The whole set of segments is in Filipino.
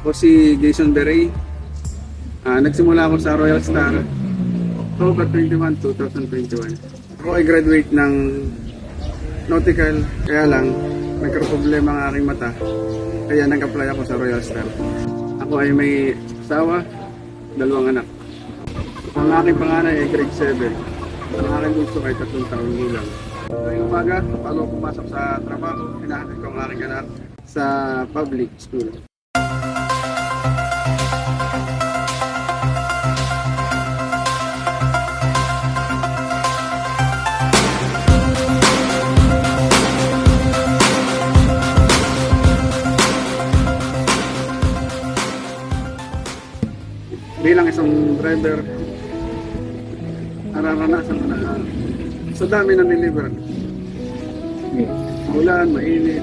Ako si Jason Berey. Nagsimula ako sa Royal Star October 21, 2021. Ako ay graduate ng nautical, kaya lang nagkaroon problema ang aking mata. Kaya nag-apply ako sa Royal Star. Ako ay may asawa, 2 anak. Ang aking panganay ay grade 7. Ang aking gusto ay 3 taon gulang. Ngayong umaga, bago pumasok sa trabaho, hinahatid ko ang aking anak sa public school. Bilang isang driver, nararanasan ko na sa dami ng deliver. Ulan, mainit,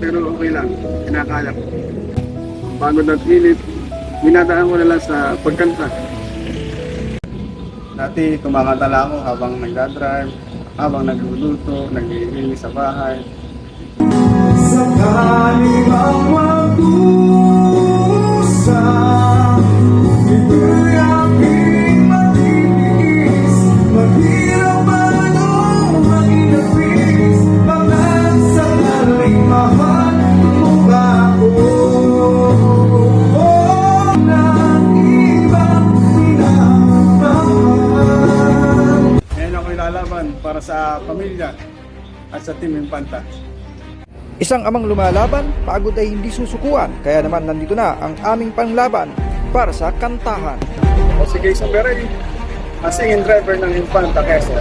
pero okay lang, kinakaya ko. Pagod at init, binadaan ko na lang sa pagkanta. Dati kumakanta lang ako habang nagdadrive, habang nagluluto, naglilinis sa bahay. Sakali bang mag-usa, ito'y aking matitiis. Maghirap man o maginapis, baka sakaling mahal mo ba ako? Ng ibang minamahal. Ngayon ako ilalaban para sa pamilya at sa Team Infanta. Isang amang lumalaban, pagod ay hindi susukuan. Kaya naman nandito na ang aming panglaban para sa kantahan. Ako si Jason Berey, singing driver ng Infanta Quezon.